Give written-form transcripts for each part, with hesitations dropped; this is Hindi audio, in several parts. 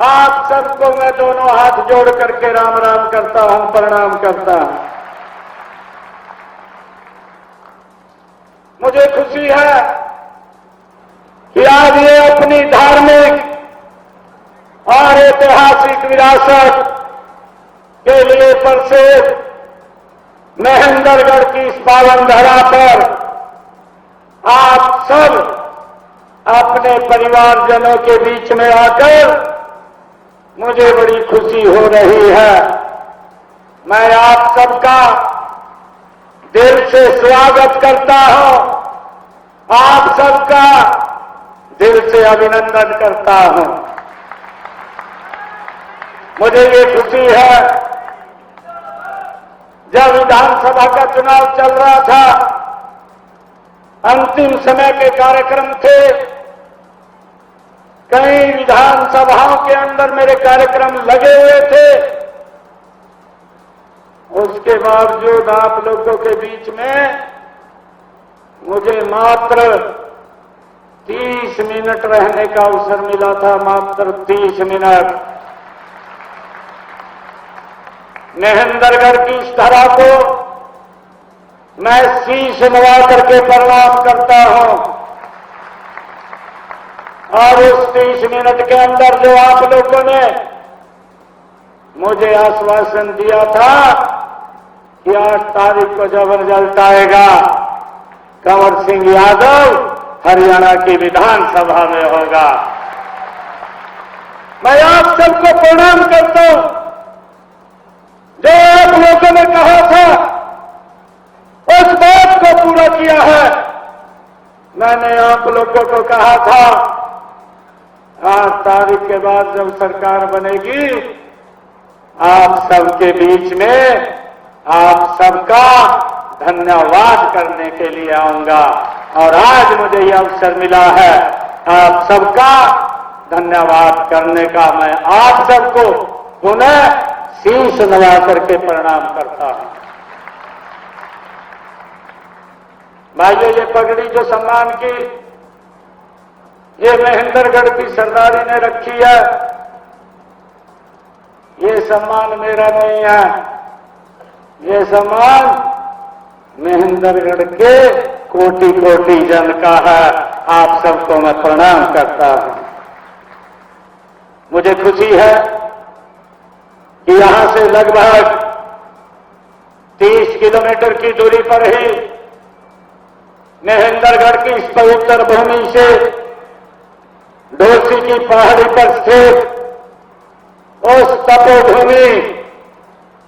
आप सबको मैं दोनों हाथ जोड़ करके राम राम करता हूं, प्रणाम करता हूं। मुझे खुशी है कि आज ये अपनी धार्मिक और ऐतिहासिक विरासत के लिए प्रसिद्ध महेंद्रगढ़ की इस पावन धरा पर आप सब अपने परिवारजनों के बीच में आकर मुझे बड़ी खुशी हो रही है। मैं आप सबका दिल से स्वागत करता हूं, आप सबका दिल से अभिनंदन करता हूं। मुझे ये खुशी है, जब विधानसभा का चुनाव चल रहा था, अंतिम समय के कार्यक्रम थे, कई विधानसभाओं के अंदर मेरे कार्यक्रम लगे हुए थे, उसके बावजूद आप लोगों के बीच में मुझे मात्र 30 मिनट रहने का अवसर मिला था, मात्र 30 मिनट। महेंद्रगढ़ की इस धरा को मैं शीश नवा करके प्रणाम करता हूं, और उस 30 मिनट के अंदर जो आप लोगों ने मुझे आश्वासन दिया था कि 8 तारीख को जब रिजल्ट आएगा, कंवर सिंह यादव हरियाणा की विधानसभा में होगा। मैं आप सबको प्रणाम करता हूं। जो आप लोगों ने कहा था, उस बात को पूरा किया है। मैंने आप लोगों को कहा था 8 तारीख के बाद जब सरकार बनेगी, आप सबके बीच में आप सबका धन्यवाद करने के लिए आऊंगा, और आज मुझे यह अवसर मिला है आप सबका धन्यवाद करने का। मैं आप सबको पुनः शीश नवा करके प्रणाम करता हूं। भाइयों, ये पगड़ी जो सम्मान की, ये महेंद्रगढ़ की सरदारी ने रखी है, ये सम्मान मेरा नहीं है, ये सम्मान महेंद्रगढ़ के कोटि कोटि जन का है। आप सबको मैं प्रणाम करता हूं। मुझे खुशी है कि यहां से लगभग 30 किलोमीटर की दूरी पर ही महेंद्रगढ़ की इस पवित्र भूमि से डोसी की पहाड़ी पर स्थित उस तपोभूमि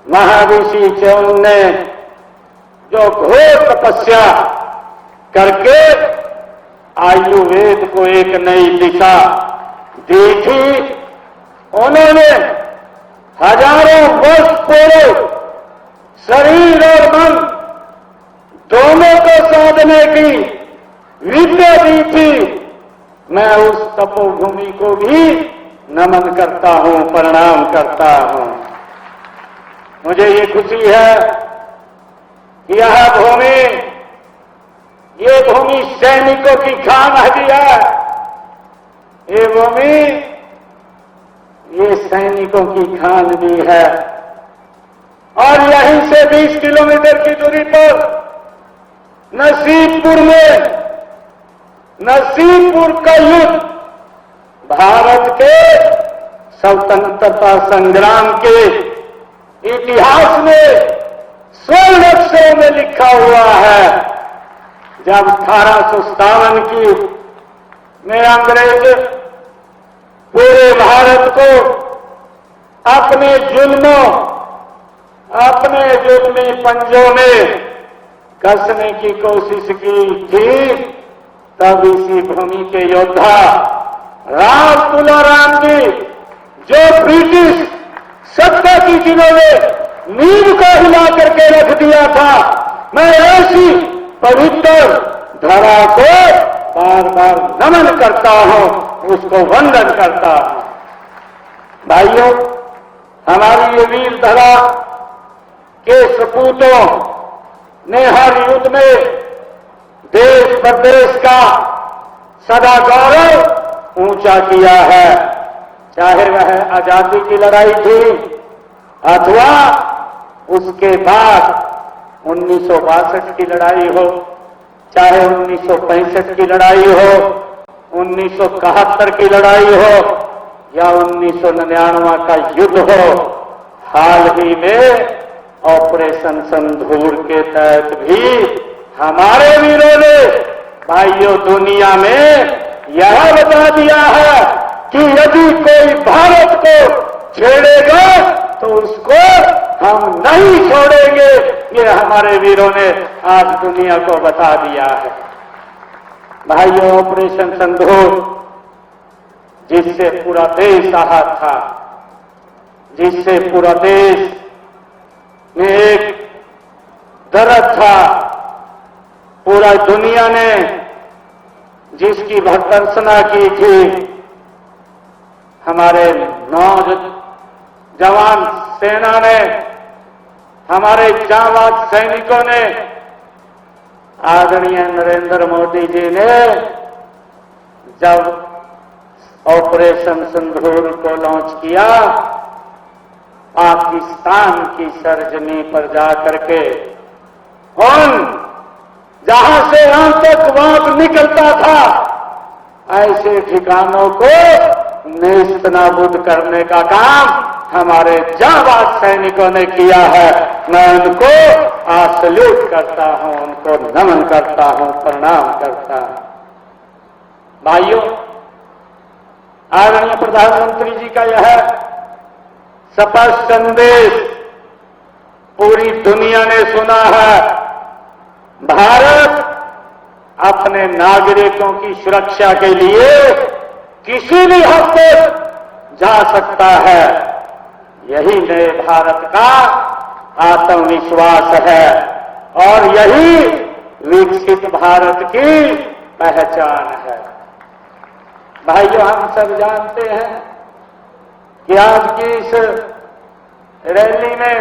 महर्षि च्यवन ने जो घोर तपस्या करके आयुर्वेद को एक नई दिशा दी थी, उन्होंने हजारों वर्ष पूर्व शरीर और मन दोनों को साधने की विद्या दी थी। मैं उस तपोभूमि को भी नमन करता हूं, प्रणाम करता हूं। मुझे ये खुशी है कि ये भूमि सैनिकों की खान हदी है। ये भूमि ये सैनिकों की खान भी है, और यहीं से 20 किलोमीटर की दूरी पर नसीबपुर का युद्ध भारत के स्वतंत्रता संग्राम के इतिहास में स्वर्ण अक्षरों में लिखा हुआ है। जब 1857 की में अंग्रेज पूरे भारत को अपने जुल्मी पंजों में कसने की कोशिश की थी, तब इसी भूमि के योद्धा राम तुलाराम जी, जो ब्रिटिश सत्ता की जिन्होंने नींव को हिला करके रख दिया था, मैं ऐसी पवित्र धरा को बार बार नमन करता हूं, उसको वंदन करता हूं। भाइयों, हमारी ये वीर धरा के सपूतों ने हर युद्ध में देश प्रदेश का सदा गौरव ऊंचा किया है। चाहे वह आजादी की लड़ाई थी अथवा उसके बाद 1962 की लड़ाई हो, चाहे 1965 की लड़ाई हो, 1971 की लड़ाई हो या 1999 का युद्ध हो। हाल ही में ऑपरेशन सिंदूर के तहत भी हमारे वीरों ने भाइयों दुनिया में यह बता दिया है कि यदि कोई भारत को छेड़ेगा तो उसको हम नहीं छोड़ेंगे। ये हमारे वीरों ने आज दुनिया को बता दिया है। भाइयों, ऑपरेशन सिंदूर जिससे पूरा देश आहत था, जिससे पूरा देश में एक दर्द था, पूरा दुनिया ने जिसकी भर्त्सना की थी, हमारे नौजवान सेना ने, हमारे जांबाज सैनिकों ने, आदरणीय नरेंद्र मोदी जी ने जब ऑपरेशन सिंदूर को लॉन्च किया, पाकिस्तान की सरजमी पर जाकर के उन जहां से आतंकवाद निकलता था ऐसे ठिकानों को नेस्त नाबूद करने का काम हमारे जांबाज सैनिकों ने किया है। मैं उनको सल्यूट करता हूं, उनको नमन करता हूं, प्रणाम करता हूं। भाइयों, आदरणीय प्रधानमंत्री जी का यह स्पष्ट संदेश पूरी दुनिया ने सुना है। भारत अपने नागरिकों की सुरक्षा के लिए किसी भी हद तक जा सकता है। यही नए भारत का आत्मविश्वास है और यही विकसित भारत की पहचान है। भाइयों, हम सब जानते हैं कि आज की इस रैली में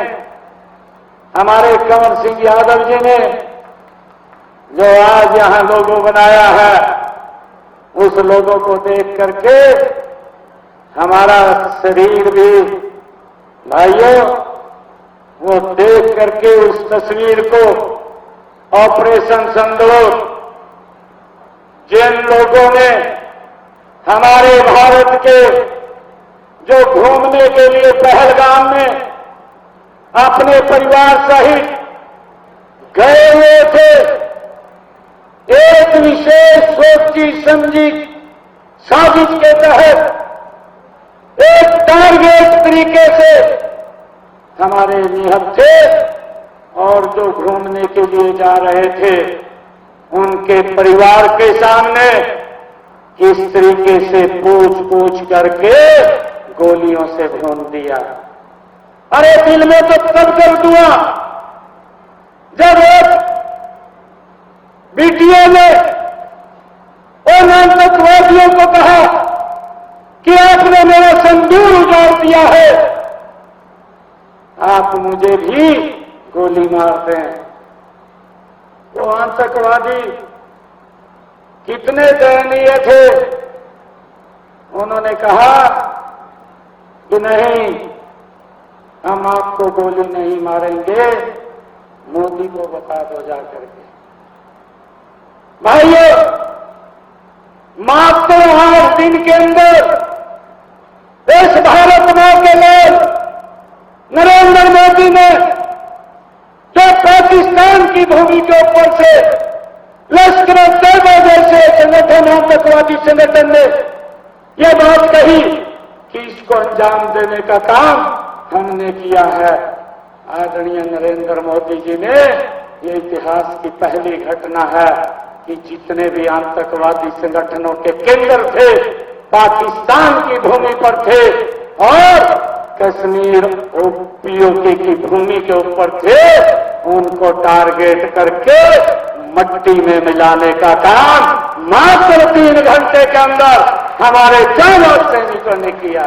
हमारे कंवर सिंह यादव जी ने जो आज यहां लोगो बनाया है, उस लोगों को देख करके हमारा शरीर भी, भाइयों, वो देख करके उस तस्वीर को ऑपरेशन सिंदूर जिन लोगों ने हमारे भारत के जो घूमने के लिए पहलगाम में अपने परिवार सहित गए हुए थे, एक विशेष सोची समझी साजिश के तहत एक टारगेट तरीके से हमारे निहत थे और जो घूमने के लिए जा रहे थे उनके परिवार के सामने किस तरीके से पूछ करके गोलियों से भून दिया। अरे दिल में तो तब दर्द हुआ जब एक वीडियो ने उन आतंकवादियों को कहा कि आपने मेरा सिंदूर उजाड़ दिया है, आप मुझे भी गोली मार दें। वो आतंकवादी कितने दयनीय थे। उन्होंने कहा कि नहीं, हम आपको गोली नहीं मारेंगे, मोदी को बता दो जाकर के। भाइयों, मात्र 8 दिन के अंदर इस भारत मां के लोग नरेंद्र मोदी ने जो पाकिस्तान की भूमि के ऊपर से लश्कर-ए-तैयबा जैसे संगठन, आतंकवादी संगठन ने यह बात कही कि इसको अंजाम देने का काम हमने किया है। आदरणीय नरेंद्र मोदी जी ने, ये इतिहास की पहली घटना है कि जितने भी आतंकवादी संगठनों के केंद्र थे पाकिस्तान की भूमि पर थे और कश्मीर पीओके की भूमि के ऊपर थे, उनको टारगेट करके मट्टी में मिलाने का काम मात्र 3 घंटे के अंदर हमारे जांबाज सैनिकों ने किया।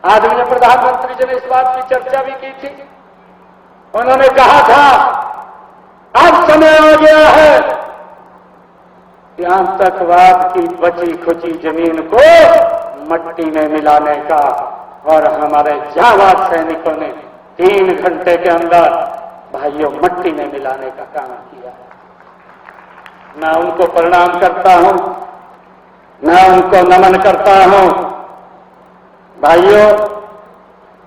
आदरणीय प्रधानमंत्री जी ने इस बात की चर्चा भी की थी। उन्होंने कहा था अब समय आ गया है कि आतंकवाद की बची खुची जमीन को मट्टी में मिलाने का, और हमारे जाबाज सैनिकों ने 3 घंटे के अंदर भाइयों मट्टी में मिलाने का काम किया। मैं उनको प्रणाम करता हूं, मैं उनको नमन करता हूं। भाइयों,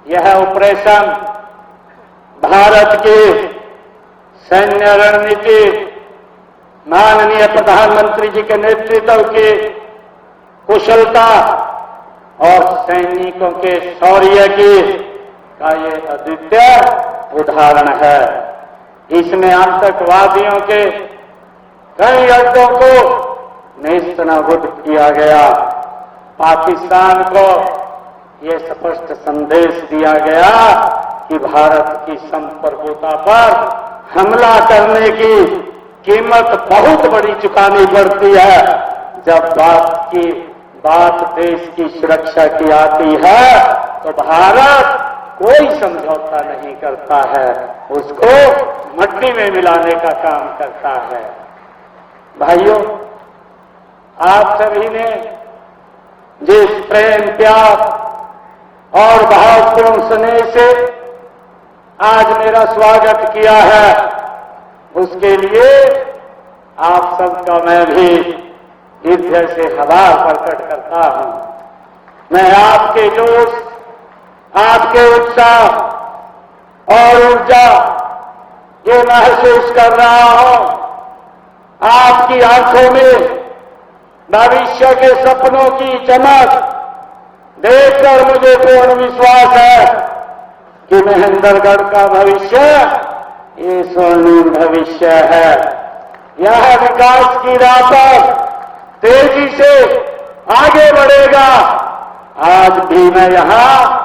यह ऑपरेशन भारत की सैन्य रणनीति माननीय प्रधानमंत्री जी के नेतृत्व की कुशलता और सैनिकों के शौर्य की का ये अद्वितीय उदाहरण है। इसमें आतंकवादियों के कई अड्डों को नेस्तनाबूद किया गया। पाकिस्तान को ये स्पष्ट संदेश दिया गया कि भारत की संप्रभुता पर हमला करने की कीमत बहुत बड़ी चुकानी पड़ती है। जब बात देश की सुरक्षा की आती है तो भारत कोई समझौता नहीं करता है, उसको मट्टी में मिलाने का काम करता है। भाइयों, आप सभी ने जिस प्रेम प्यार और भावपूर्ण स्नेह से आज मेरा स्वागत किया है, उसके लिए आप सबका मैं भी हृदय से आभार प्रकट करता हूं। मैं आपके जोश, आपके उत्साह और ऊर्जा ये महसूस कर रहा हूं। आपकी आंखों में भविष्य के सपनों की चमक देखकर मुझे पूर्ण विश्वास है कि महेंद्रगढ़ का भविष्य ये स्वर्णिम भविष्य है। यह विकास की राह पर तेजी से आगे बढ़ेगा। आज भी मैं यहां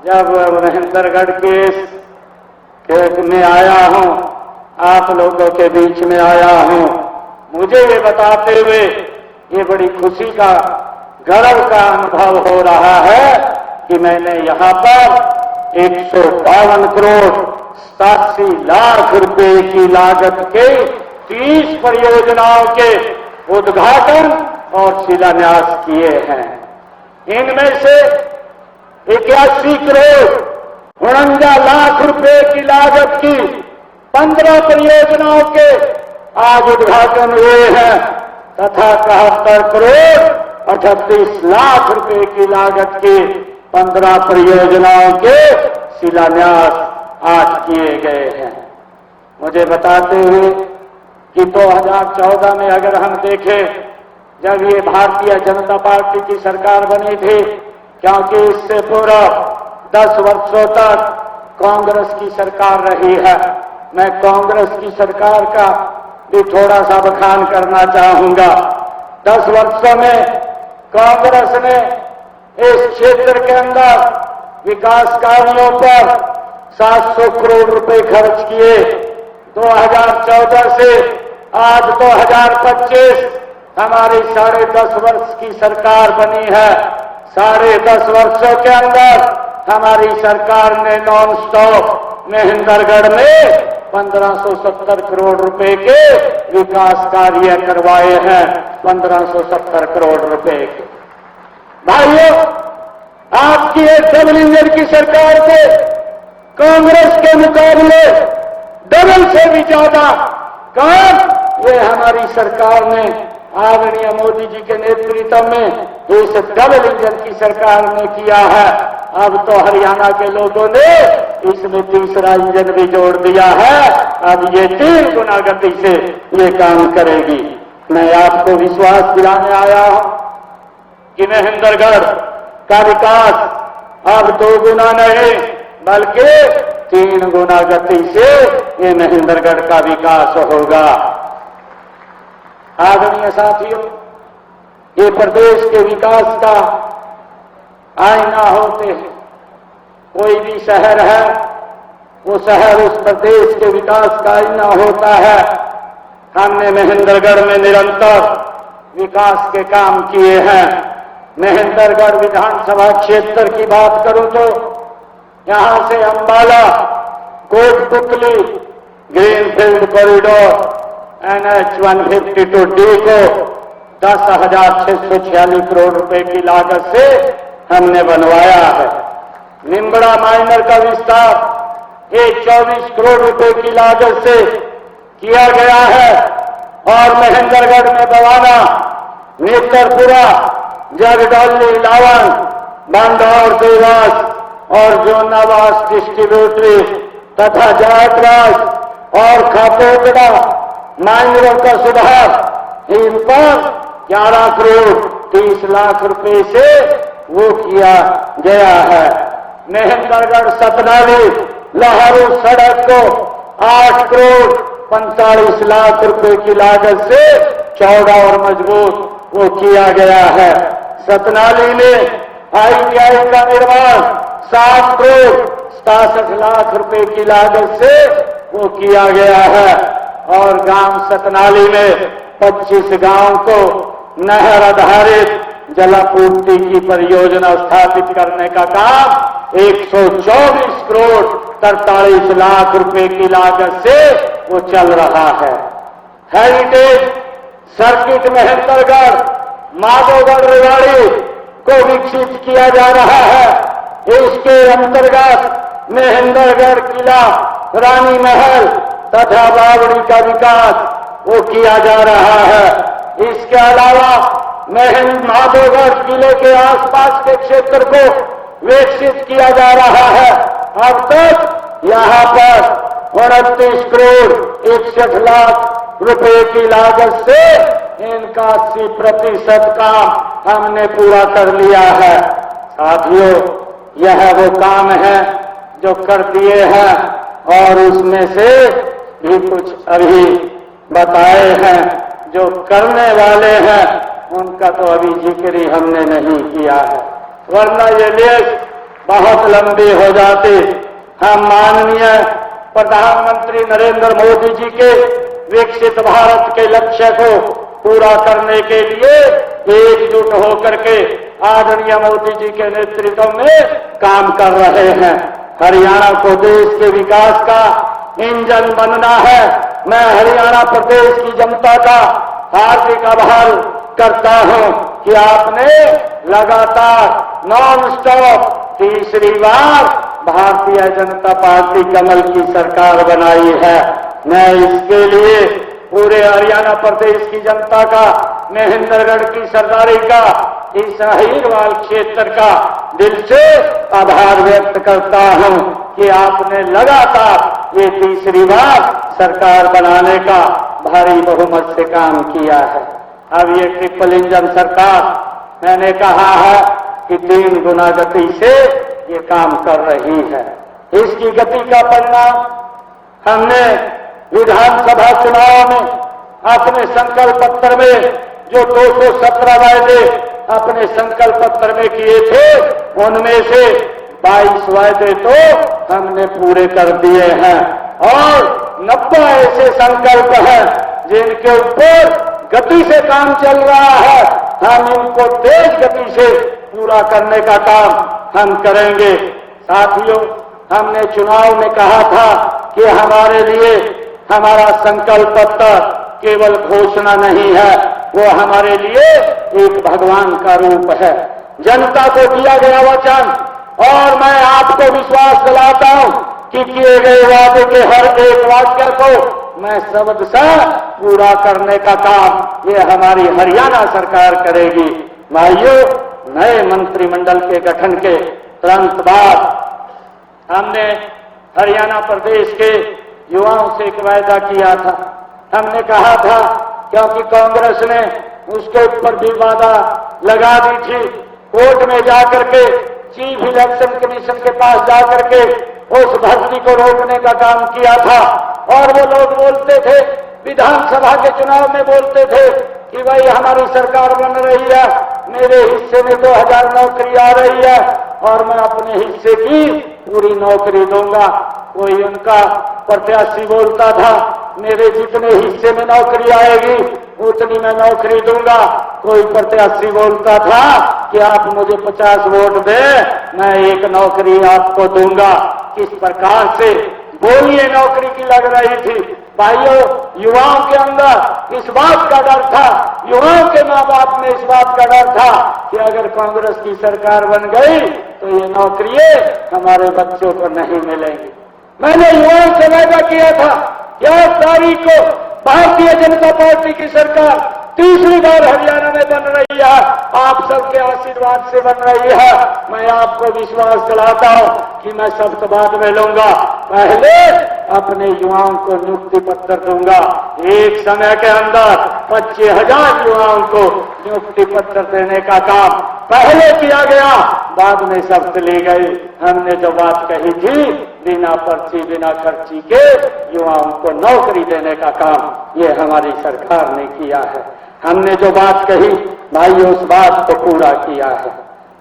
जब महेंद्रगढ़ के में आया हूं, आप लोगों के बीच में आया हूं, मुझे ये बताते हुए ये बड़ी खुशी का, गर्व का अनुभव हो रहा है कि मैंने यहां पर 152 करोड़ 87 लाख रुपए की लागत के 30 परियोजनाओं के उद्घाटन और शिलान्यास किए हैं। इनमें से 81 करोड़ 49 लाख रुपए की लागत की 15 परियोजनाओं के आज उद्घाटन हुए हैं तथा 71 करोड़ 38 लाख रुपए की लागत की 15 परियोजनाओं के शिलान्यास आज किए गए हैं। मुझे बताते हुए कि 2014 में अगर हम देखें, जब ये भारतीय जनता पार्टी की सरकार बनी थी, क्योंकि इससे पूर्व 10 वर्षों तक कांग्रेस की सरकार रही है। मैं कांग्रेस की सरकार का भी थोड़ा सा बखान करना चाहूंगा। 10 वर्षों में कांग्रेस ने इस क्षेत्र के अंदर विकास कार्यों पर 700 करोड़ रुपए खर्च किए। 2014 से आज 2025 हमारी 10.5 वर्ष की सरकार बनी है। 10.5 वर्षों के अंदर हमारी सरकार ने नॉन स्टॉप महेंद्रगढ़ में 1570 करोड़ रुपए के विकास कार्य करवाए हैं। 1570 करोड़ रुपए के। भाइयों, आपकी एक डबल इंजन की सरकार के कांग्रेस के मुकाबले डबल से भी ज्यादा काम ये हमारी सरकार ने आदरणीय मोदी जी के नेतृत्व में इस डबल इंजन की सरकार ने किया है। अब तो हरियाणा के लोगों ने इसमें तीसरा इंजन भी जोड़ दिया है। अब ये 3 गुना गति से ये काम करेगी। मैं आपको विश्वास दिलाने आया हूं कि महेंद्रगढ़ का विकास अब 2 गुना नहीं बल्कि 3 गुना गति से ये महेंद्रगढ़ का विकास होगा। आदरणीय साथियों, ये प्रदेश के विकास का आईना होते हैं। कोई भी शहर है, वो शहर उस प्रदेश के विकास का आईना होता है। हमने महेंद्रगढ़ में निरंतर विकास के काम किए हैं। महेंद्रगढ़ विधानसभा क्षेत्र की बात करूं तो यहां से Ambala, Kotputli, greenfield corridor, NH 152D को 10,646 करोड़ रुपए की लागत से हमने बनवाया है। निम्बड़ा माइनर का विस्तार 24 करोड़ रुपए की लागत से किया गया है और महेंद्रगढ़ में बवाना, नेत्रपुरा, जगडौली, लावन, बांधौर, देवास और जोनावास डिस्ट्रीब्यूटरी तथा जायतराज और खापोकड़ा माइनरों का सुधार, इन पर 11 करोड़ 30 लाख रुपए से वो किया गया है। महेंद्रगढ़ सतनाली लहारू सड़क को 8 करोड़ 45 लाख रुपए की लागत से चौड़ा और मजबूत वो किया गया है। सतनाली में ITI का निर्माण 7 करोड़ 67 लाख रुपए की लागत से वो किया गया है और गांव सतनाली में 25 गांव को नहर आधारित जलापूर्ति की परियोजना स्थापित करने का काम 124 करोड़ 43 लाख रुपए की लागत से वो चल रहा है। हेरिटेज सर्किट महेंद्रगढ़ माधोगढ़ रेवाड़ी को विकसित किया जा रहा है। इसके अंतर्गत महेंद्रगढ़ किला, रानी महल तथा बावड़ी का विकास वो किया जा रहा है। इसके अलावा माधोगढ़ किले के आसपास के क्षेत्र को विकसित किया जा रहा है। अब तक यहाँ पर 29 करोड़ 61 लाख रुपए की लागत से इनका 80% काम हमने पूरा कर लिया है। साथियों, यह वो काम है जो कर दिए हैं और उसमें से भी कुछ अभी बताए हैं जो करने वाले हैं, उनका तो अभी जिक्र ही हमने नहीं किया है, वरना ये लिस्ट बहुत लंबी हो जाती। हम माननीय प्रधानमंत्री नरेंद्र मोदी जी के विकसित भारत के लक्ष्य को पूरा करने के लिए एकजुट होकर के आदरणीय मोदी जी के नेतृत्व में काम कर रहे हैं। हरियाणा को देश के विकास का इंजन बनना है। मैं हरियाणा प्रदेश की जनता का हार्दिक आभार करता हूं कि आपने लगातार नॉन स्टॉप तीसरी बार भारतीय जनता पार्टी कमल की सरकार बनाई है। मैं इसके लिए पूरे हरियाणा प्रदेश की जनता का, महेंद्रगढ़ की सरदारी का, इस अहीरवाल क्षेत्र का दिल से आभार व्यक्त करता हूं कि आपने लगातार ये तीसरी बार सरकार बनाने का भारी बहुमत से काम किया है। अब ये ट्रिपल इंजन सरकार, मैंने कहा है कि 3 गुना गति से ये काम कर रही है। इसकी गति का परिणाम हमने विधानसभा चुनाव में अपने संकल्प पत्र में जो 217 वायदे अपने संकल्प पत्र में किए थे, उनमें से 22 वायदे तो हमने पूरे कर दिए हैं और 90 ऐसे संकल्प हैं जिनके ऊपर गति से काम चल रहा है। हम इनको तेज गति से पूरा करने का काम हम करेंगे। साथियों, हमने चुनाव में कहा था कि हमारे लिए हमारा संकल्प पत्र केवल घोषणा नहीं है, वो हमारे लिए एक भगवान का रूप है। जनता को दिया गया वचन और मैं आपको विश्वास दिलाता हूं कि किए गए वादे के हर एक वाक्य को मैं शब्द से पूरा करने का काम ये हमारी हरियाणा सरकार करेगी। भाइयों, नए मंत्रिमंडल के गठन के तुरंत बाद हमने हरियाणा प्रदेश के युवाओं से एक वायदा किया था। हमने कहा था, क्योंकि कांग्रेस ने उसके ऊपर भी वादा लगा दी थी, कोर्ट में जाकर के चीफ इलेक्शन कमीशन के पास जाकर के उस भर्ती को रोकने का काम किया था। और वो लोग बोलते थे, विधानसभा के चुनाव में बोलते थे कि भाई हमारी सरकार बन रही है, मेरे हिस्से में 2000 नौकरी आ रही है और मैं अपने हिस्से की पूरी नौकरी दूंगा। कोई उनका प्रत्याशी बोलता था, मेरे जितने हिस्से में नौकरी आएगी उतनी मैं नौकरी दूंगा। कोई प्रत्याशी बोलता था कि आप मुझे 50 वोट दें, मैं 1 नौकरी आपको दूंगा। किस प्रकार से बोलिए नौकरी की लग रही थी। भाइयों, युवाओं के अंदर इस बात का डर था, युवाओं के माँ बाप में इस बात का डर था कि अगर कांग्रेस की सरकार बन गई तो ये नौकरियां हमारे बच्चों को नहीं मिलेंगी। मैंने युवाओं से वादा किया था कि 8 तारीख को भारतीय जनता पार्टी की सरकार तीसरी बार हरियाणा में बन रही है, आप सबके आशीर्वाद से बन रही है। मैं आपको विश्वास दिलाता हूं कि मैं शब्द बाद में लूंगा, पहले अपने युवाओं को नियुक्ति पत्र दूंगा। एक समय के अंदर 25,000 युवाओं को नियुक्ति पत्र देने का काम पहले किया गया, बाद में शब्द ली गई। हमने जो बात कही थी, बिना पर्ची बिना खर्ची के युवाओं को नौकरी देने का काम ये हमारी सरकार ने किया है। हमने जो बात कही भाई, उस बात को पूरा किया है।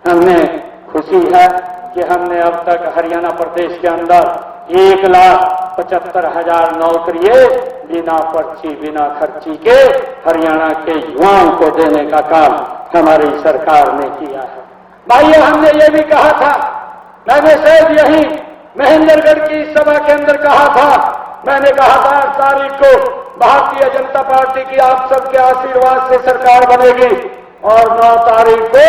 हमें खुशी है कि हमने अब तक हरियाणा प्रदेश के अंदर 1,75,000 नौकरियां बिना पर्ची बिना खर्ची के हरियाणा के युवाओं को देने का काम हमारी सरकार ने किया है। भाइयों, हमने ये भी कहा था, मैंने शायद यही महेंद्रगढ़ की सभा के अंदर कहा था, मैंने कहा था 8 तारीख को भारतीय जनता पार्टी की आप सबके आशीर्वाद से सरकार बनेगी और 9 तारीख को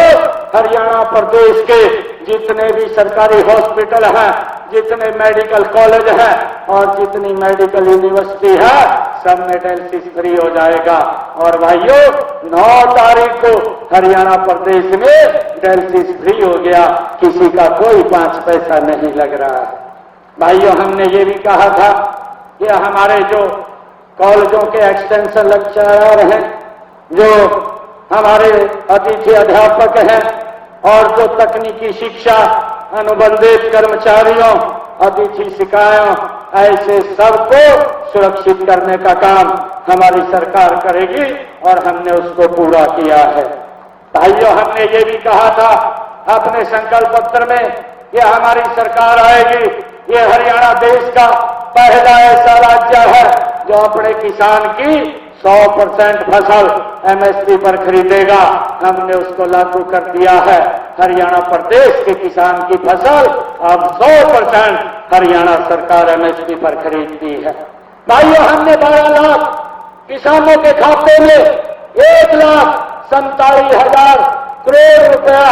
हरियाणा प्रदेश के जितने भी सरकारी हॉस्पिटल हैं, जितने मेडिकल कॉलेज हैं और जितनी मेडिकल यूनिवर्सिटी है, सब में डायलिसिस फ्री हो जाएगा। और भाइयों, 9 तारीख को हरियाणा प्रदेश में डायलिसिस फ्री हो गया, किसी का कोई 5 पैसा नहीं लग रहा है। भाइयों, हमने ये भी कहा था कि हमारे जो कॉलेजों के एक्सटेंशन लेक्चरर हैं, जो हमारे अतिथि अध्यापक हैं और जो तकनीकी शिक्षा अनुबंधित कर्मचारियों, अतिथि शिकायों, ऐसे सबको सुरक्षित करने का काम हमारी सरकार करेगी और हमने उसको पूरा किया है। भाइयों, हमने ये भी कहा था अपने संकल्प पत्र में कि हमारी सरकार आएगी, ये हरियाणा देश का पहला ऐसा राज्य है जो अपने किसान की 100% फसल एमएसपी पर खरीदेगा। हमने उसको लागू कर दिया है। हरियाणा प्रदेश के किसान की फसल अब 100% हरियाणा सरकार एमएसपी पर खरीदती है। भाइयों, हमने 12 लाख किसानों के खाते में 1,47,000 करोड़ रुपया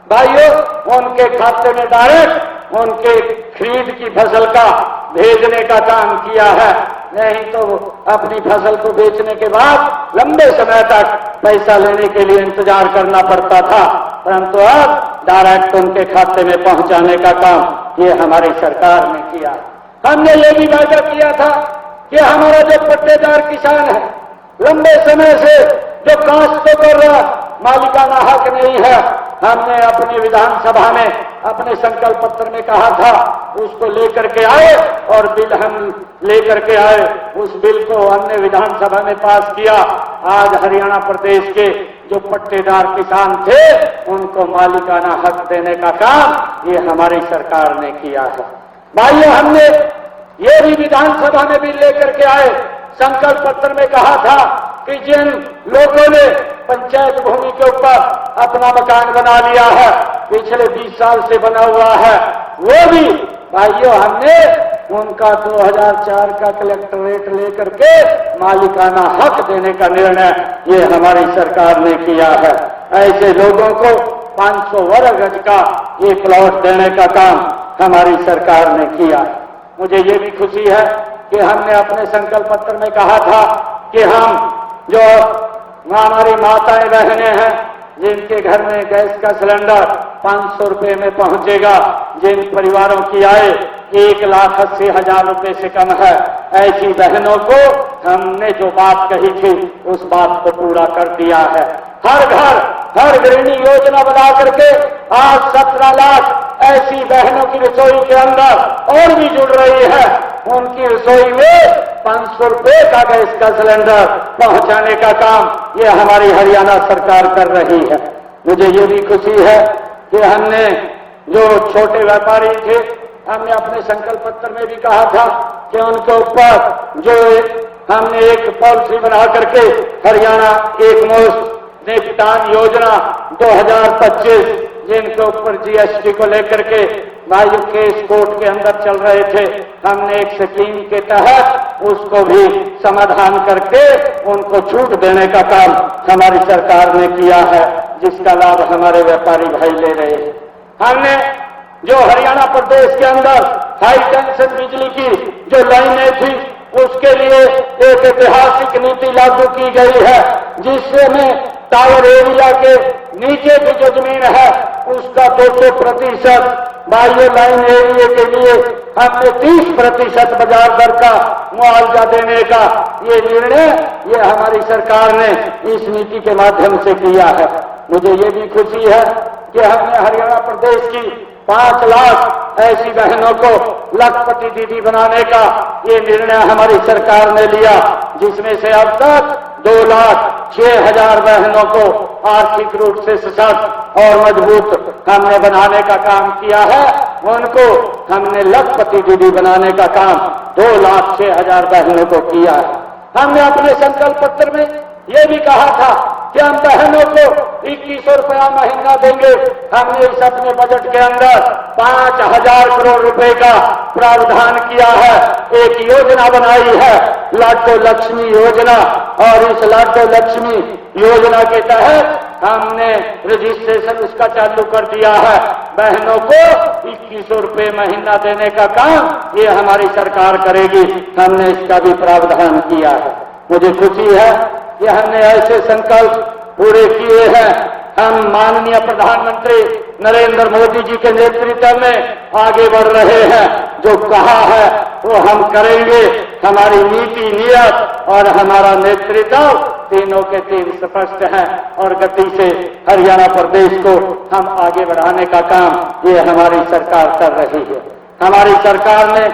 भाइयों उनके खाते में डायरेक्ट उनके खरीद की फसल का भेजने का काम किया है। नहीं तो अपनी फसल को बेचने के बाद लंबे समय तक पैसा लेने के लिए इंतजार करना पड़ता था, परंतु अब डायरेक्ट उनके खाते में पहुंचाने का काम ये हमारी सरकार ने किया। हमने ये भी वादा किया था कि हमारा जो पट्टेदार किसान है, लंबे समय से जो काश्त कर रहा, मालिकाना हक नहीं है, हमने अपनी विधानसभा में अपने संकल्प पत्र में कहा था, उसको लेकर के आए और बिल हम लेकर के आए। उस बिल को हमने विधानसभा में पास किया। आज हरियाणा प्रदेश के जो पट्टेदार किसान थे, उनको मालिकाना हक देने का काम ये हमारी सरकार ने किया है। भाइयों, हमने ये भी विधानसभा में बिल लेकर के आए, संकल्प पत्र में कहा था कि जिन लोगों ने पंचायत भूमि के ऊपर अपना मकान बना लिया है, पिछले 20 साल से बना हुआ है, वो भी भाइयों हमने उनका 2004 का कलेक्टरेट लेकर के मालिकाना हक देने का निर्णय ये हमारी सरकार ने किया है। ऐसे लोगों को 500 वर्ग गज का ये प्लॉट देने का काम हमारी सरकार ने किया। मुझे ये भी खुशी है कि हमने अपने संकल्प पत्र में कहा था कि हम जो हमारी माताएं बहनें हैं, जिनके घर में गैस का सिलेंडर 500 रुपए में पहुंचेगा, जिन परिवारों की आय 1,80,000 रुपए से कम है, ऐसी बहनों को हमने जो बात कही थी उस बात को पूरा कर दिया है। हर घर हर गृहिणी योजना बना करके आज 17 लाख ऐसी बहनों की रसोई के अंदर और भी जुड़ रही है। उनकी रसोई में 500 रुपए का गैस का सिलेंडर पहुंचाने का काम ये हमारी हरियाणा सरकार कर रही है। मुझे ये भी खुशी है कि हमने जो छोटे व्यापारी थे, हमने अपने संकल्प पत्र में भी कहा था कि उनके ऊपर जो हमने एक पॉलिसी बना करके हरियाणा एक मुश्त निपटान योजना 2025, जिनके ऊपर जीएसटी को लेकर के भाइयों केस कोर्ट के अंदर चल रहे थे, हमने एक स्कीम के तहत उसको भी समाधान करके उनको छूट देने का काम हमारी सरकार ने किया है, जिसका लाभ हमारे व्यापारी भाई ले रहे हैं। हमने जो हरियाणा प्रदेश के अंदर हाई टेंशन बिजली की जो लाइनें थी, उसके लिए एक ऐतिहासिक नीति लागू की गई है, जिससे में टावर एरिया के नीचे की जो जमीन है उसका 200% बाह्य लाइन एरिया के लिए हमने 30% बाजार दर का मुआवजा देने का ये निर्णय ये हमारी सरकार ने इस नीति के माध्यम से किया है। मुझे ये भी खुशी है कि हमने हरियाणा प्रदेश की 5 लाख ऐसी बहनों को लखपति दीदी बनाने का ये निर्णय हमारी सरकार ने लिया, जिसमें से अब तक 2,06,000 बहनों को आर्थिक रूप से सशक्त और मजबूत हमने बनाने का काम किया है। उनको हमने लखपति दीदी बनाने का काम 2,06,000 बहनों को किया है। हमने अपने संकल्प पत्र में ये भी कहा था कि हम बहनों को 2100 रुपया महीना देंगे। हमने इस अपने बजट के अंदर 5,000 करोड़ रुपए का प्रावधान किया है। एक योजना बनाई है लाडो लक्ष्मी योजना, और इस लाडो लक्ष्मी योजना के तहत हमने रजिस्ट्रेशन उसका चालू कर दिया है। बहनों को 2100 रुपये महीना देने का काम ये हमारी सरकार करेगी। हमने इसका भी प्रावधान किया है। मुझे खुशी है कि हमने ऐसे संकल्प पूरे किए हैं। हम माननीय प्रधानमंत्री नरेंद्र मोदी जी के नेतृत्व में आगे बढ़ रहे हैं। जो कहा है वो हम करेंगे। हमारी नीति, नियत और हमारा नेतृत्व तीनों के तीन स्पष्ट हैं, और गति से हरियाणा प्रदेश को हम आगे बढ़ाने का काम ये हमारी सरकार कर रही है। हमारी सरकार ने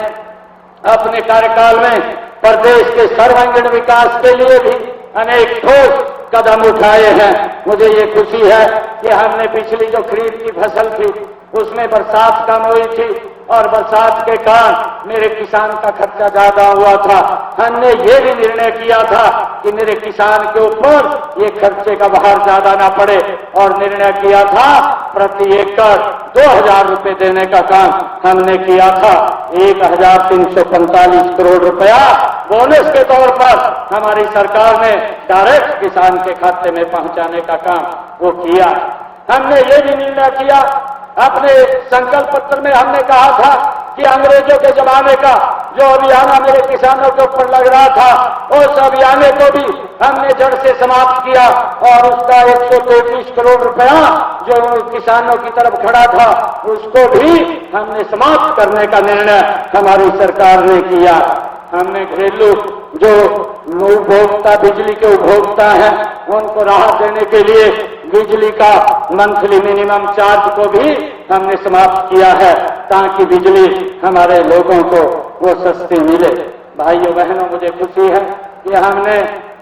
अपने कार्यकाल में प्रदेश के सर्वांगीण विकास के लिए भी अनेक ठोस कदम उठाए हैं। मुझे ये खुशी है कि हमने पिछली जो खरीफ की फसल थी उसमें बरसात कम हुई थी, और बरसात के कारण मेरे किसान का खर्चा ज्यादा हुआ था। हमने ये भी निर्णय किया था कि मेरे किसान के ऊपर ये खर्चे का भार ज्यादा ना पड़े, और निर्णय किया था प्रति एकड़ 2,000 रुपए देने का काम हमने किया था। 1,345 करोड़ रुपया बोनस के तौर पर हमारी सरकार ने डायरेक्ट किसान के खाते में पहुंचाने का काम वो किया। हमने ये भी निर्णय किया, अपने संकल्प पत्र में हमने कहा था कि अंग्रेजों के जमाने का जो अभियान मेरे किसानों के ऊपर लग रहा था, उस अभियान को भी हमने जड़ से समाप्त किया, और उसका 133 करोड़ रुपया जो किसानों की तरफ खड़ा था उसको भी हमने समाप्त करने का निर्णय हमारी सरकार ने किया। हमने घरेलू जो उपभोक्ता, बिजली के उपभोक्ता हैं, उनको राहत देने के लिए बिजली का मंथली मिनिमम चार्ज को भी हमने समाप्त किया है, ताकि बिजली हमारे लोगों को वो सस्ती मिले। भाइयों बहनों, मुझे खुशी है कि हमने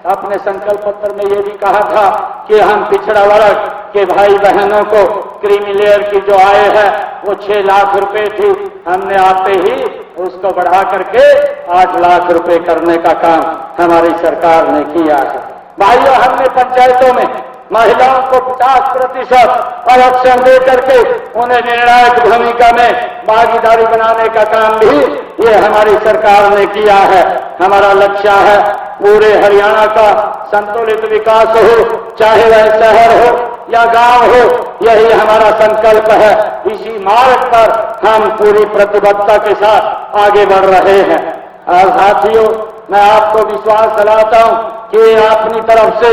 अपने संकल्प पत्र में ये भी कहा था कि हम पिछड़ा वर्ग के भाई बहनों को क्रीमी लेयर की जो आय है वो 6 लाख रुपए थी, हमने आते ही उसको बढ़ा करके 8 लाख रुपए करने का काम हमारी सरकार ने किया है। भाइयों, हमने पंचायतों में महिलाओं को 50% आरक्षण दे करके उन्हें निर्णायक भूमिका में भागीदारी बनाने का काम भी ये हमारी सरकार ने किया है। हमारा लक्ष्य है पूरे हरियाणा का संतुलित विकास हो, चाहे वह शहर हो या गांव हो, यही हमारा संकल्प है। इसी मार्ग पर हम पूरी प्रतिबद्धता के साथ आगे बढ़ रहे हैं। और साथियों, मैं आपको विश्वास दिलाता हूं कि अपनी तरफ से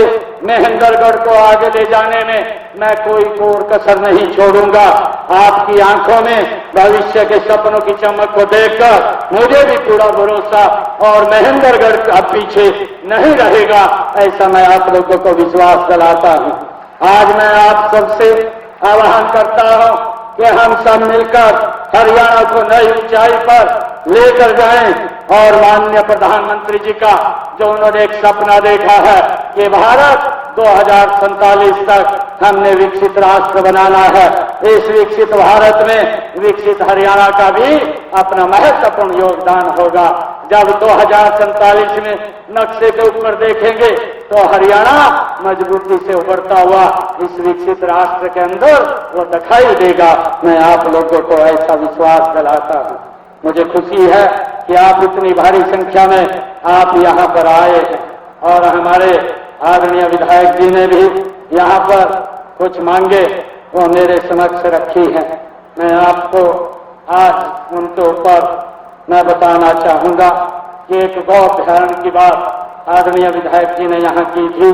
महेंद्रगढ़ को आगे ले जाने में मैं कोई कोर कसर नहीं छोड़ूंगा। आपकी आंखों में भविष्य के सपनों की चमक को देखकर मुझे भी पूरा भरोसा, और महेंद्रगढ़ का पीछे नहीं रहेगा, ऐसा मैं आप लोगों को विश्वास दिलाता हूं। आज मैं आप सबसे आह्वान करता हूं कि हम सब मिलकर हरियाणा को नई ऊंचाई पर लेकर जाएं, और माननीय प्रधानमंत्री जी का जो उन्होंने एक सपना देखा है कि भारत 2047 तक हमने विकसित राष्ट्र बनाना है। इस विकसित भारत में विकसित हरियाणा का भी अपना महत्वपूर्ण योगदान होगा। जब 2047 में नक्शे के ऊपर देखेंगे तो हरियाणा मजबूती से उभरता हुआ इस विकसित राष्ट्र के अंदर वो दिखाई देगा। मैं आप लोगों को ऐसा विश्वास दिलाता हूं। मुझे खुशी है कि आप इतनी भारी संख्या में आप यहाँ पर आए हैं और हमारे आदरणीय विधायक जी ने भी यहाँ पर कुछ मांगे वो मेरे समक्ष रखी है। मैं आपको आज उनके ऊपर मैं बताना चाहूंगा कि एक गौ अभ्यारण्य की बात आदरणीय विधायक जी ने यहाँ की थी।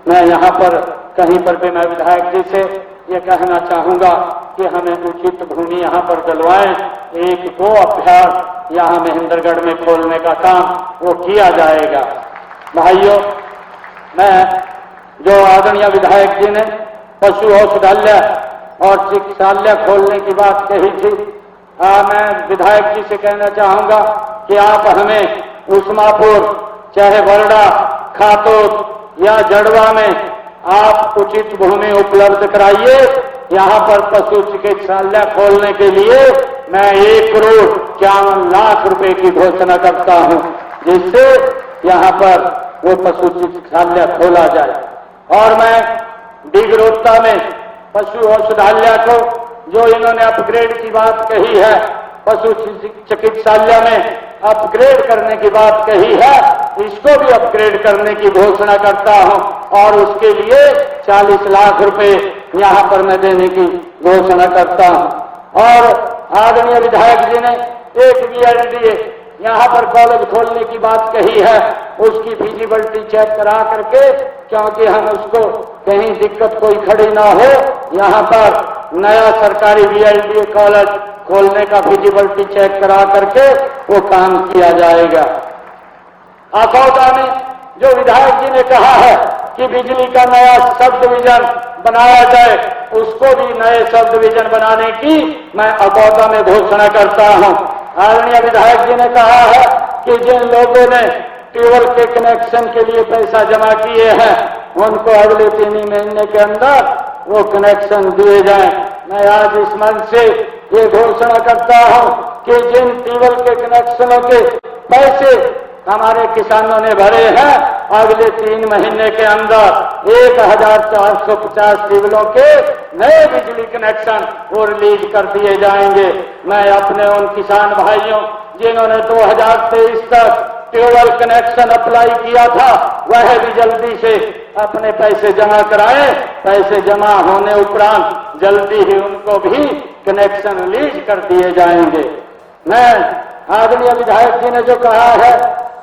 मैं यहाँ पर कहीं पर भी मैं विधायक जी से ये कहना चाहूंगा कि हमें उचित भूमि यहाँ पर दिलवाएं। एक गो अभ्यारण्य यहाँ महेंद्रगढ़ में खोलने का काम वो किया जाएगा। भाइयों, मैं जो आदरणीय विधायक जी ने पशु औषधालय और चिकित्सालय खोलने की बात कही थी, मैं विधायक जी से कहना चाहूंगा कि आप हमें उस्मापुर, चाहे वरडा, खातोद या जड़वा में आप उचित भूमि उपलब्ध कराइए। यहाँ पर पशु चिकित्सालय खोलने के लिए मैं 1,51,00,000 रुपए की घोषणा करता हूँ, जिससे यहाँ पर वो पशु चिकित्सालय खोला जाए। और मैं डिगरोत्ता में पशु औषधालय को जो इन्होंने अपग्रेड की बात कही है, पशु चिकित्सालय में अपग्रेड करने की बात कही है, इसको भी अपग्रेड करने की घोषणा करता हूं और उसके लिए 40 लाख रुपए यहां पर मैं देने की घोषणा करता हूं। और आदरणीय विधायक जी ने एक बीएलडीए यहां पर कॉलेज खोलने की बात कही है, उसकी फिजिबिलिटी चेक करा करके, क्योंकि हम उसको कहीं दिक्कत कोई खड़ी ना हो, यहां पर नया सरकारी बीएलडीए कॉलेज खोलने का फिजिबिलिटी चेक करा करके वो काम किया जाएगा। आखौदा में जो विधायक जी ने कहा है कि बिजली का नया सब डिवीजन बनाया जाए, उसको भी नए सब डिवीजन बनाने की मैं अकौदा में घोषणा करता हूं। आदरणीय विधायक जी ने कहा है कि जिन लोगों ने ट्यूबवेल के कनेक्शन के लिए पैसा जमा किए हैं, उनको अगले 3 महीने के अंदर वो कनेक्शन दिए जाएं। मैं आज इस मंच से ये घोषणा करता हूं कि जिन ट्यूबवेल के कनेक्शनों के पैसे हमारे किसानों ने भरे हैं, अगले 3 महीने के अंदर 1,450 ट्यूबवेलों के नए बिजली कनेक्शन वो रिलीज कर दिए जाएंगे। मैं अपने उन किसान भाइयों जिन्होंने 2023 तक ट्यूबवेल कनेक्शन अप्लाई किया था, वह भी जल्दी से अपने पैसे जमा कराएं। पैसे जमा होने उपरांत जल्दी ही उनको भी कनेक्शन रिलीज कर दिए जाएंगे। मैं आदरणीय विधायक जी ने जो कहा है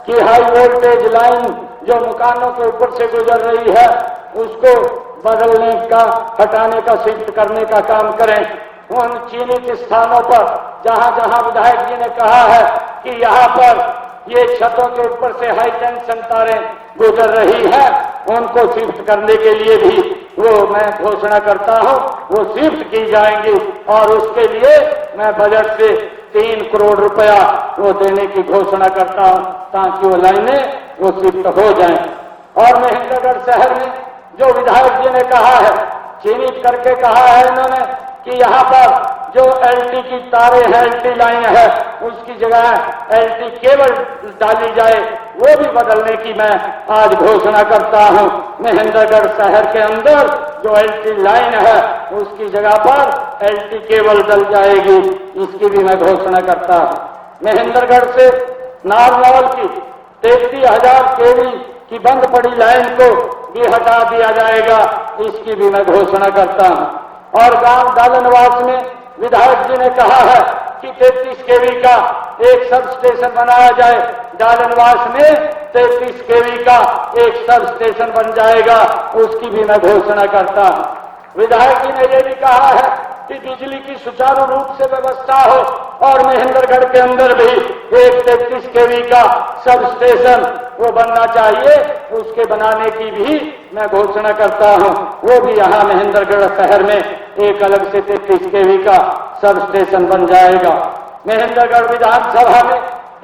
कि हाई वोल्टेज लाइन जो मकानों के ऊपर से गुजर रही है, उसको बदलने का, हटाने का, शिफ्ट करने का काम करें। उन चिन्हित स्थानों पर जहां जहां विधायक जी ने कहा है कि यहाँ पर ये छतों के ऊपर से हाई टेंशन तारें गुजर रही है, उनको शिफ्ट करने के लिए भी वो मैं घोषणा करता हूं, वो शिफ्ट की जाएंगी और उसके लिए मैं बजट से 3 करोड़ रुपया वो देने की घोषणा करता हूं, ताकि वो लाइनें वो शिफ्ट हो जाएं। और महेंद्रगढ़ शहर में जो विधायक जी ने कहा है, चिन्हित करके कहा है इन्होंने कि यहाँ पर जो एलटी की तारें हैं, एलटी लाइन है, उसकी जगह एलटी केबल डाली जाए, वो भी बदलने की मैं आज घोषणा करता हूं। महेंद्रगढ़ शहर के अंदर जो एलटी लाइन है, उसकी जगह पर एलटी केबल डल जाएगी, इसकी भी मैं घोषणा करता हूं। महेंद्रगढ़ से नारनौल की 33,000 केवी की बंद पड़ी लाइन को भी हटा दिया जाएगा, इसकी भी मैं घोषणा करता हूं। और गांव डालनवास में विधायक जी ने कहा है कि 33 केवी का एक सब स्टेशन बनाया जाए। डालनवास में 33 केवी का एक सब स्टेशन बन जाएगा, उसकी भी मैं घोषणा करता हूं। विधायक जी ने यह भी कहा है कि बिजली की सुचारू रूप से व्यवस्था हो और महेंद्रगढ़ के अंदर भी एक 33 केवी का सब स्टेशन वो बनना चाहिए, उसके बनाने की भी मैं घोषणा करता हूं। वो भी यहाँ महेंद्रगढ़ शहर में एक अलग से 33 केवी का सब स्टेशन बन जाएगा। महेंद्रगढ़ विधानसभा में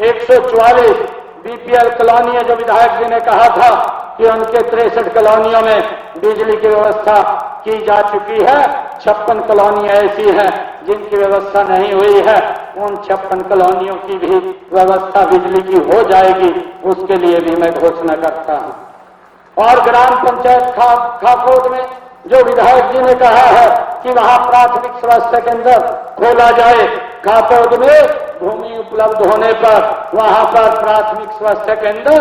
144 बीपीएल कॉलोनियां जो विधायक जी ने कहा था कि उनके 63 कॉलोनियों में बिजली की व्यवस्था की जा चुकी है। 56 कॉलोनियां ऐसी हैं जिनकी व्यवस्था नहीं हुई है, उन 56 कॉलोनियों की भी व्यवस्था बिजली की हो जाएगी, उसके लिए भी मैं घोषणा करता हूं। और ग्राम पंचायत खाकोद में जो विधायक जी ने कहा है कि वहां प्राथमिक स्वास्थ्य केंद्र खोला जाए, खाकोद में भूमि उपलब्ध होने पर वहां पर प्राथमिक स्वास्थ्य केंद्र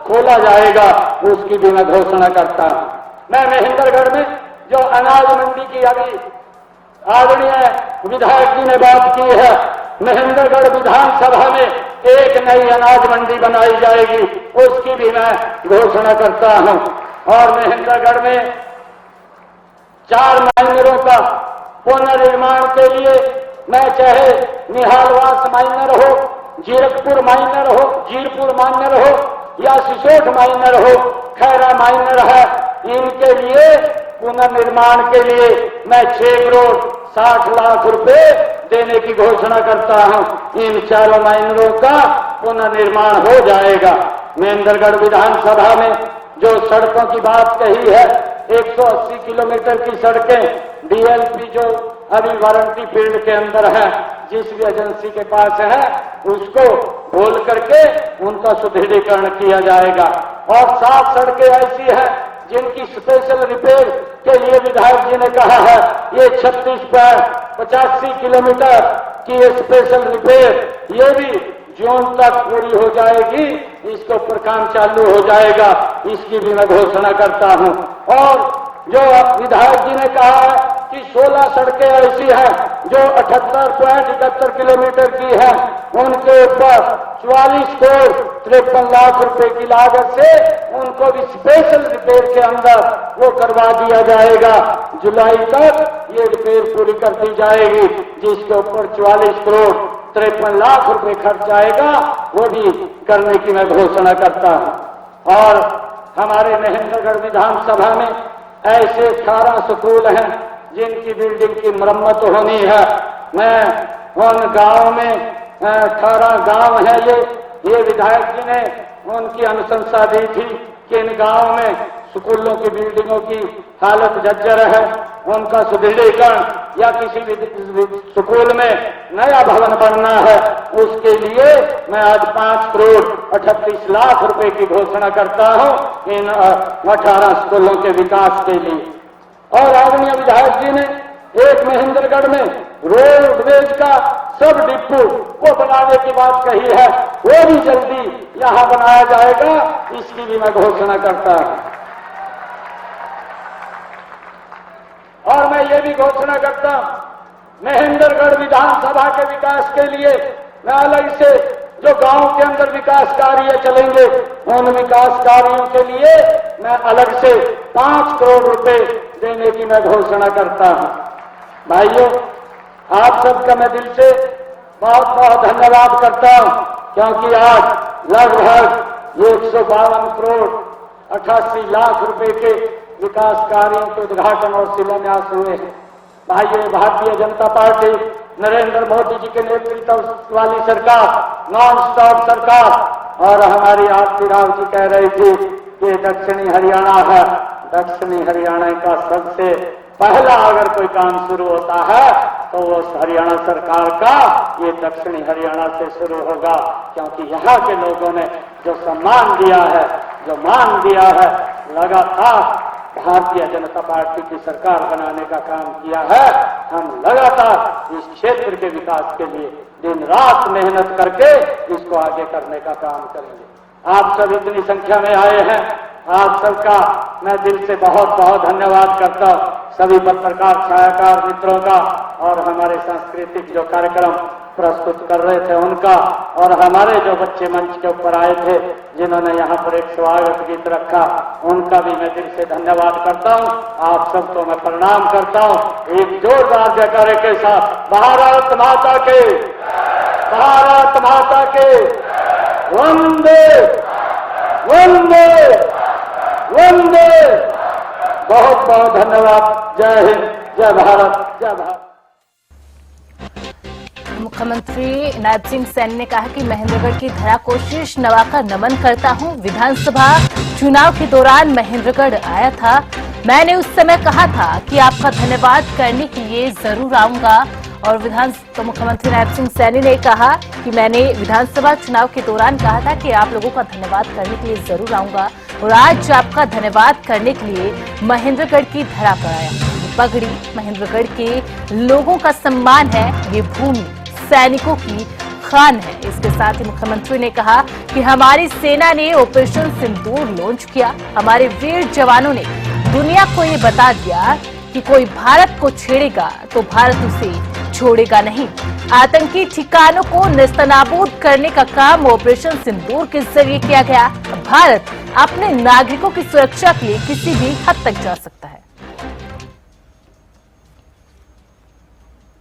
खोला जाएगा, उसकी भी मैं घोषणा करता हूं। मैं महेंद्रगढ़ में जो अनाज मंडी की अभी आदरणीय विधायक जी ने बात की है, महेंद्रगढ़ विधानसभा में एक नई अनाज मंडी बनाई जाएगी, उसकी भी मैं घोषणा करता हूं। और महेंद्रगढ़ में 4 माइनरों का पुनर्निर्माण के लिए मैं चाहे निहालवास माइनर हो, जीरकपुर माइनर हो, जीरपुर माइनर हो या सिसोट माइनर हो, खैरा माइनर है, इनके लिए पुनर्निर्माण के लिए मैं 6 करोड़ 60 लाख रुपए देने की घोषणा करता हूं। इन 4 माइनरों का पुनर्निर्माण हो जाएगा। महेंद्रगढ़ विधानसभा में जो सड़कों की बात कही है, 180 किलोमीटर की सड़कें डीएलपी जो अभी वारंटी फील्ड के अंदर है, जिस भी एजेंसी के पास है, उसको खोल करके उनका सुदृढ़ीकरण किया जाएगा। और 7 सड़कें ऐसी हैं जिनकी स्पेशल रिपेयर के लिए विधायक जी ने कहा है, ये 36.85 किलोमीटर की स्पेशल रिपेयर, ये भी जून तक पूरी हो जाएगी, इसके ऊपर काम चालू हो जाएगा, इसकी भी मैं घोषणा करता हूं। और जो विधायक जी ने कहा है कि 16 सड़कें ऐसी हैं जो 78.71 किलोमीटर की हैं, उनके ऊपर 44 करोड़ 53 लाख रुपए की लागत से उनको भी स्पेशल रिपेयर के अंदर वो करवा दिया जाएगा। जुलाई तक ये रिपेयर पूरी कर दी जाएगी, जिसके ऊपर 44 करोड़ 53 लाख रुपए खर्च आएगा, वो भी करने की मैं घोषणा करता हूं। और हमारे महेंद्रगढ़ विधानसभा में ऐसे 18 स्कूल हैं जिनकी बिल्डिंग की मरम्मत होनी है। मैं उन गांव में 18 गांव है, ये विधायक जी ने उनकी अनुशंसा दी थी कि इन गांव में स्कूलों की बिल्डिंगों की हालत जर्जर है, उनका सुदृढ़ीकरण या किसी भी स्कूल में नया भवन बनना है, उसके लिए मैं आज 5 करोड़ 38 लाख रुपए की घोषणा करता हूं इन 18 स्कूलों के विकास के लिए। और आदरणीय विधायक जी ने एक महेंद्रगढ़ में रोडवेज का सब डिपो को बनाने की बात कही है, वो भी जल्दी यहां बनाया जाएगा, इसकी भी मैं घोषणा करता हूं। और मैं ये भी घोषणा करता हूं, महेंद्रगढ़ विधानसभा के विकास के लिए मैं अलग से जो गांव के अंदर विकास कार्य चलेंगे, उन विकास कार्यों के लिए मैं अलग से 5 करोड़ रुपए देने की मैं घोषणा करता हूं। भाइयों, आप सबका मैं दिल से बहुत बहुत धन्यवाद करता हूं, क्योंकि आज लगभग 152 करोड़ 88 लाख रुपए के विकास कार्यों के उद्घाटन और शिलान्यास हुए हैं। भाइयों, भारतीय जनता पार्टी नरेंद्र मोदी जी के नेतृत्व वाली सरकार, नॉन स्टॉप सरकार, और हमारी आरती राव जी कह रही थी कि दक्षिणी हरियाणा है, दक्षिणी हरियाणा का सबसे पहला अगर कोई काम शुरू होता है तो वो हरियाणा सरकार का ये दक्षिणी हरियाणा से शुरू होगा, क्योंकि यहाँ के लोगों ने जो सम्मान दिया है, जो मान दिया है, लगातार भारतीय जनता पार्टी की सरकार बनाने का काम किया है। हम लगातार इस क्षेत्र के विकास के लिए दिन रात मेहनत करके इसको आगे करने का काम करेंगे। आप सब इतनी संख्या में आए हैं, आप सबका मैं दिल से बहुत बहुत धन्यवाद करता हूं। सभी पत्रकार छायाकार मित्रों का और हमारे सांस्कृतिक जो कार्यक्रम प्रस्तुत कर रहे थे उनका, और हमारे जो बच्चे मंच के ऊपर आए थे जिन्होंने यहाँ पर एक स्वागत गीत रखा, उनका भी मैं दिल से धन्यवाद करता हूँ। आप सबको मैं प्रणाम करता हूँ। एक जोरदार जयकारे के साथ भारत माता के, भारत माता के वंदे वंदे वंदे। बहुत बहुत धन्यवाद। जय हिंद, जय भारत, जय भारत। मुख्यमंत्री नायब सिंह सैनी ने कहा कि महेंद्रगढ़ की धरा को शीश नवाकर नमन करता हूं। विधानसभा चुनाव के दौरान महेंद्रगढ़ आया था, मैंने उस समय कहा था कि आपका धन्यवाद करने के लिए जरूर आऊंगा। और तो मुख्यमंत्री नायब सिंह सैनी ने कहा कि मैंने विधानसभा चुनाव के दौरान कहा था कि आप लोगों का धन्यवाद करने के लिए जरूर आऊंगा, और आज आपका धन्यवाद करने के लिए महेंद्रगढ़ की धरा पर आया। पगड़ी महेंद्रगढ़ के लोगों का सम्मान है, ये भूमि सैनिकों की खान है। इसके साथ ही मुख्यमंत्री ने कहा कि हमारी सेना ने ऑपरेशन सिंदूर लॉन्च किया। हमारे वीर जवानों ने दुनिया को ये बता दिया कि कोई भारत को छेड़ेगा तो भारत उसे छोड़ेगा नहीं। आतंकी ठिकानों को नेस्तनाबूद करने का काम ऑपरेशन सिंदूर के जरिए किया गया। भारत अपने नागरिकों की सुरक्षा के लिए किसी भी हद तक जा सकता है।